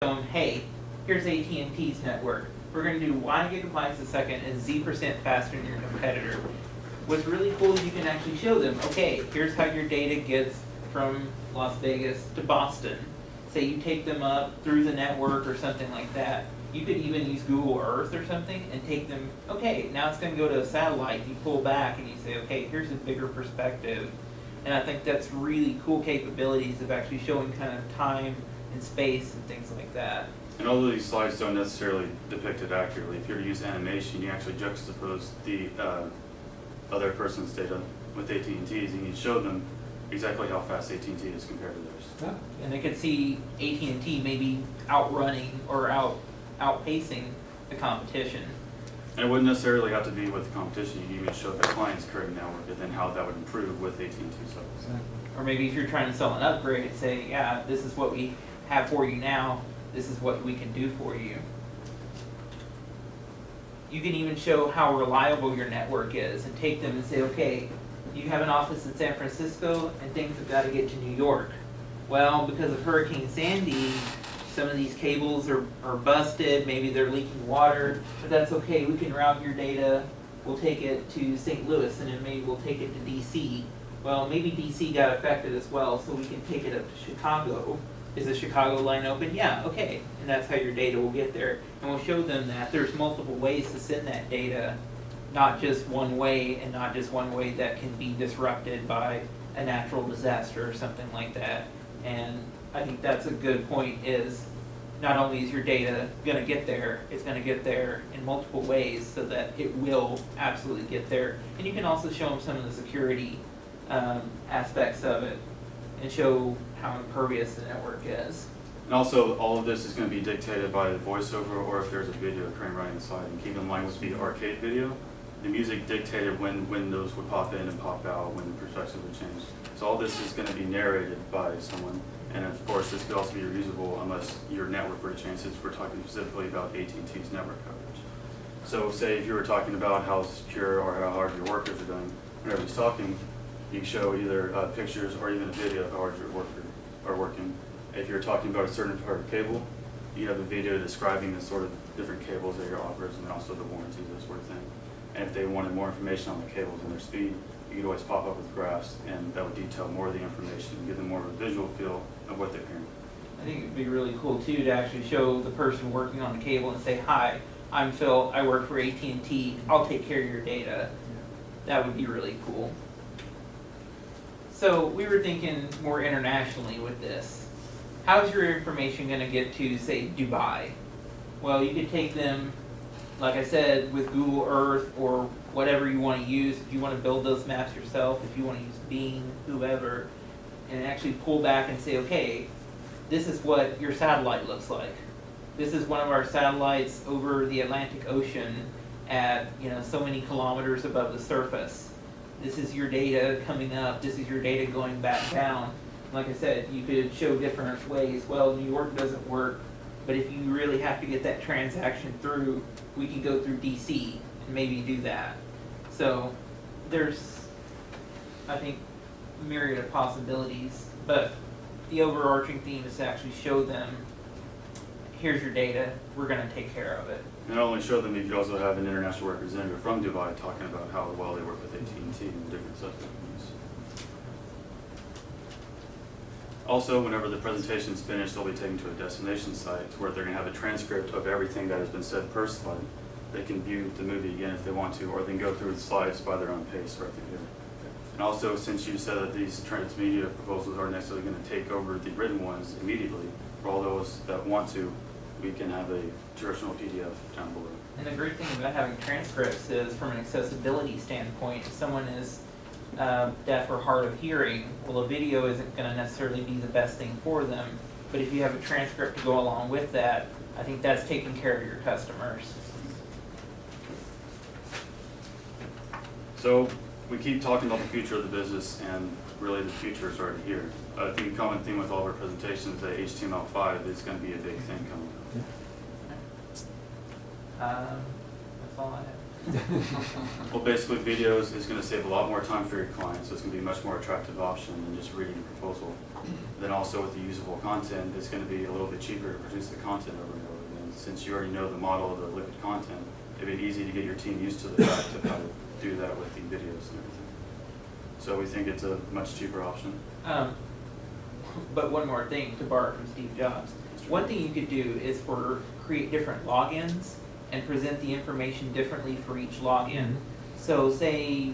them, hey, here's AT&T's network. We're going to do Y gigabytes a second and Z% faster than your competitor. What's really cool is you can actually show them, okay, here's how your data gets from Las Vegas to Boston. Say you take them up through the network or something like that. You could even use Google Earth or something and take them, okay, now it's going to go to a satellite. You pull back and you say, okay, here's a bigger perspective. And I think that's really cool capabilities of actually showing kind of time and space and things like that. And although these slides don't necessarily depict it accurately, if you're to use animation, you actually juxtapose the other person's data with AT&T's, and you show them exactly how fast AT&T is compared to theirs. Yeah. And they could see AT&T maybe outrunning or outpacing the competition. And it wouldn't necessarily have to be with the competition. You can even show the client's current network and then how that would improve with AT&T service. Or maybe if you're trying to sell an upgrade, say, yeah, this is what we have for you now. This is what we can do for you. You can even show how reliable your network is and take them and say, okay, you have an office in San Francisco and things have got to get to New York. Well, because of Hurricane Sandy, some of these cables are busted, maybe they're leaking water, but that's okay, we can route your data, we'll take it to St. Louis and then maybe we'll take it to DC. Well, maybe DC got affected as well, so we can take it up to Chicago. Is the Chicago line open? Yeah, okay, and that's how your data will get there. And we'll show them that there's multiple ways to send that data, not just one way, and not just one way that can be disrupted by a natural disaster or something like that. And I think that's a good point, is not only is your data going to get there, it's going to get there in multiple ways so that it will absolutely get there. And you can also show them some of the security aspects of it and show how impervious the network is. And also, all of this is going to be dictated by the voiceover, or if there's a video currently running inside. And keep in mind with the arcade video, the music dictated when those would pop in and pop out, when the perspective would change. So all this is going to be narrated by someone. And of course, this could also be reusable unless your network were to change, since we're talking specifically about AT&T's network coverage. So say if you were talking about how secure or how hard your workers are doing, whenever he's talking, you can show either pictures or even a video of how hard your workers are working. If you're talking about a certain part of cable, you have a video describing the sort of different cables that your offers and also the warranties, that sort of thing. And if they wanted more information on the cables and their speed, you could always pop up with graphs, and that would detail more of the information and give them more of a visual feel of what they're hearing. I think it'd be really cool too to actually show the person working on the cable and say, hi, I'm Phil, I work for AT&T, I'll take care of your data. That would be really cool. So we were thinking more internationally with this. How's your information going to get to, say, Dubai? Well, you could take them, like I said, with Google Earth or whatever you want to use. If you want to build those maps yourself, if you want to use Bing, whoever, and actually pull back and say, okay, this is what your satellite looks like. This is one of our satellites over the Atlantic Ocean at so many kilometers above the surface. This is your data coming up. This is your data going back down. Like I said, you could show different ways. Well, New York doesn't work, but if you really have to get that transaction through, we can go through DC and maybe do that. So there's, I think, a myriad of possibilities, but the overarching theme is to actually show them, here's your data, we're going to take care of it. Not only show them, you could also have an international representative from Dubai talking about how well they work with AT&T and different subsystems. Also, whenever the presentation is finished, they'll be taken to a destination site where they're going to have a transcript of everything that has been said per slide. They can view the movie again if they want to, or they can go through the slides by their own pace right through here. And also, since you said that these transmedia proposals aren't necessarily going to take over the written ones immediately, for all those that want to, we can have a traditional PDF down below. And the great thing about having transcripts is, from an accessibility standpoint, if someone is deaf or hard of hearing, well, a video isn't going to necessarily be the best thing for them. But if you have a transcript to go along with that, I think that's taking care of your customers. So we keep talking about the future of the business, and really the future is already here. I think a common theme with all of our presentations is that HTML5 is going to be a big thing coming up. That's all I have. Well, basically, videos is going to save a lot more time for your client, so it's going to be a much more attractive option than just reading a proposal. Then also with the usable content, it's going to be a little bit cheaper to produce the content over and over again. Since you already know the model of the liquid content, it'd be easy to get your team used to the fact of how to do that with the videos and everything. So we think it's a much cheaper option. But one more thing to borrow from Steve Jobs. One thing you could do is create different logins and present the information differently for each login. So say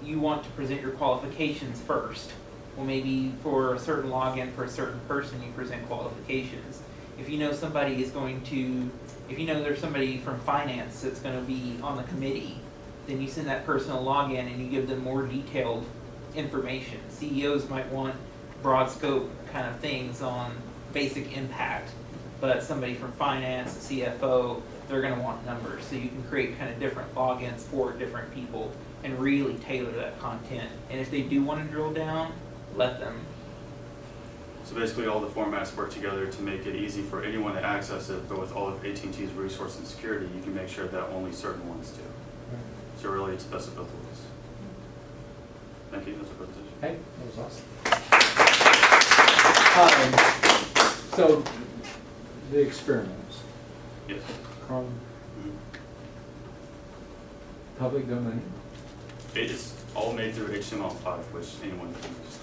you want to present your qualifications first. Well, maybe for a certain login for a certain person, you present qualifications. If you know somebody is going to, if you know there's somebody from finance that's going to be on the committee, then you send that person a login and you give them more detailed information. CEOs might want broad scope kind of things on basic impact, but somebody from finance, CFO, they're going to want numbers. So you can create kind of different logins for different people and really tailor that content. And if they do want to drill down, let them. So basically, all the formats work together to make it easy for anyone to access it, but with all of AT&T's resource and security, you can make sure that only certain ones do. So really, it's best of both worlds. Thank you. That's a presentation. Hey, that was awesome. So, the experiments, Yes. Chrome, Mhm. public domain. It is all made through HTML5, which anyone can use.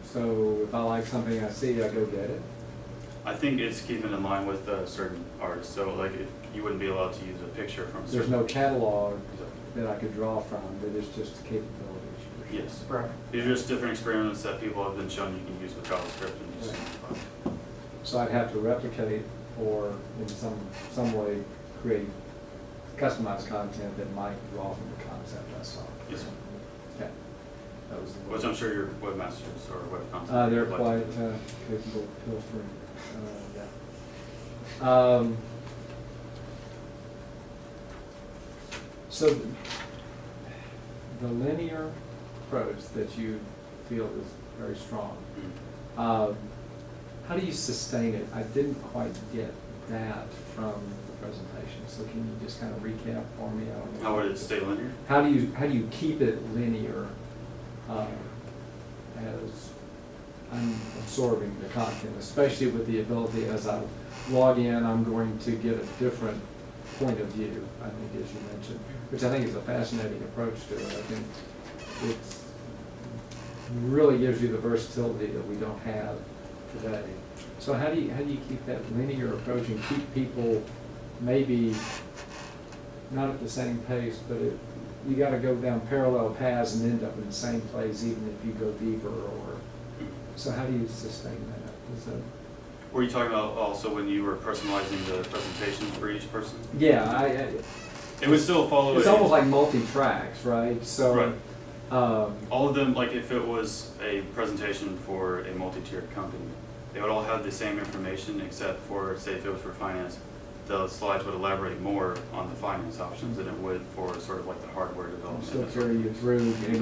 So if I like something I see, I go get it. I think it's keeping in line with certain artists. So, like, if you wouldn't be allowed to use a picture from. There's no catalog that I could draw from, but it's just capabilities. Yes. Right. These are just different experiments that people have been shown you can use with JavaScript and use HTML5. So I'd have to replicate or in some way create customized content that might draw from the concept I saw. Yes, sir. Okay. That was the Which I'm sure your webmasters or web content. they're would like quite to do. capable, pilfering. Yeah. So the linear approach that you feel is very strong, Mhm. how do you sustain it? I didn't quite get that from the presentation, so can you just kind of recap for me? I don't know. How would it stay linear? How do you keep it linear as I'm absorbing the content, especially with the ability as I log in, I'm going to get a different point of view, I think, as you mentioned, which I think is a fascinating approach to it. I think it really gives you the versatility that we don't have today. So how do you keep that linear approach and keep people maybe not at the same pace, but you got to go down parallel paths and end up in the same place even if you go deeper, or so how do you sustain that? Is that Were you talking about also when you were personalizing the presentations for each person? yeah, It would still follow. it's almost like multi-tracks, right? So Right. All of them, like if it was a presentation for a multi-tiered company, they would all have the same information except for, say, if it was for finance, the slides would elaborate more on the finance options than it would for sort of like the hardware development. still carry you through, Exactly.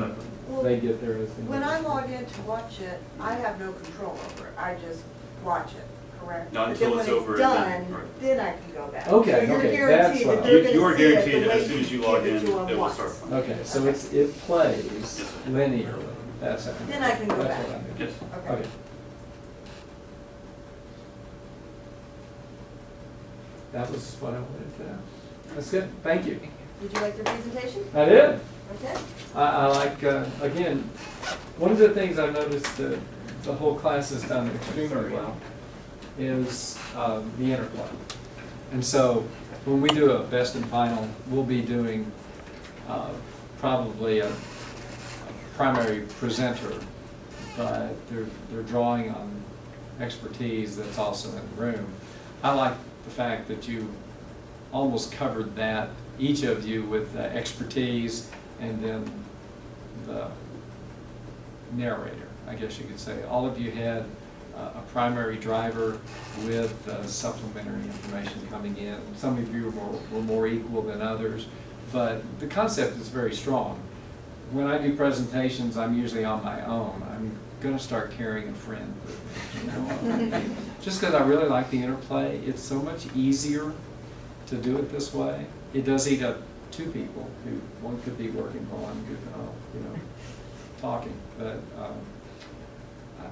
and they get there as they When I log in to watch it, I have no control over it, I just watch it, correct? Not But then until it's over when and it's then- done, right. then I can go back. Okay, So you're okay, guaranteed that's what that I- they're gonna You are see it the guaranteed way as soon as you give log it in, to them it will once. start playing. Okay, so Okay. it plays Yes. linearly. That's Then I can go that's back. what I mean. Yes. Okay. That was what I wanted to know. That's good. Thank you. Did you like the presentation? I did. Okay. I like, again, one of the things I've noticed that the whole class has done extremely well is the interplay. And so when we do a best and final, we'll be doing probably a primary presenter, but they're drawing on expertise that's also in the room. I like the fact that you almost covered that, each of you with expertise, and then the narrator, I guess you could say. All of you had a primary driver with supplementary information coming in. Some of you were more equal than others, but the concept is very strong. When I do presentations, I'm usually on my own. I'm going to start carrying a friend with me, you know? Just because I really like the interplay. It's so much easier to do it this way. It does eat up two people who, one could be working while I'm goofing off, you know, talking, but,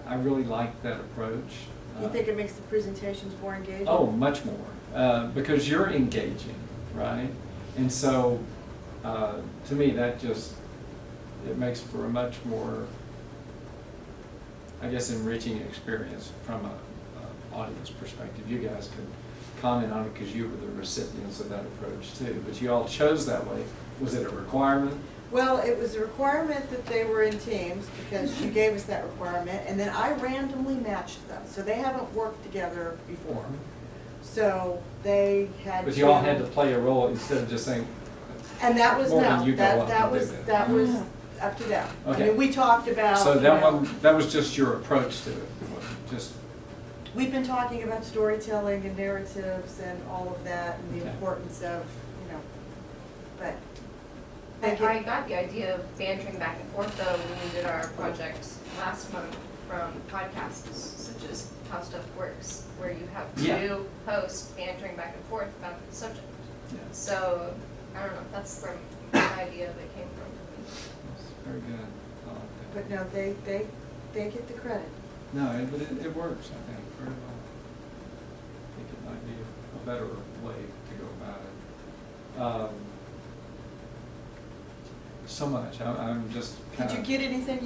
I really like that approach. You think it makes the presentations more engaging? Oh, much more, because you're engaging, right? And so, to me, that just, it makes for a much more, I guess, enriching experience from a audience perspective. You guys could comment on it because you were the recipients of that approach too, but you all chose that way. Was it a requirement? Well, it was a requirement that they were in teams, because she gave us that requirement, and then I randomly matched them, so they haven't worked together before. So they had to. But you all had to play a role instead of just saying, And that was, more than no, you go up that and do was, that. that was up to them. I Okay. mean, we talked about, so you that know, one, that was just your approach to it, it wasn't just, we've been talking about storytelling and narratives and all of that, and the Okay. importance of, you know, but. I got the idea of bantering back and forth though when we did our project last month from podcasts such as How Stuff Works, where you have Yeah. two hosts bantering back and forth about the subject. yeah, So, I don't know, that's where my idea of it came from. that's very good. I like that. But no, they get the credit. No, but it works, I think, very well. I think it might be a better way to go about it. So much, I'm just kind Did of. you get anything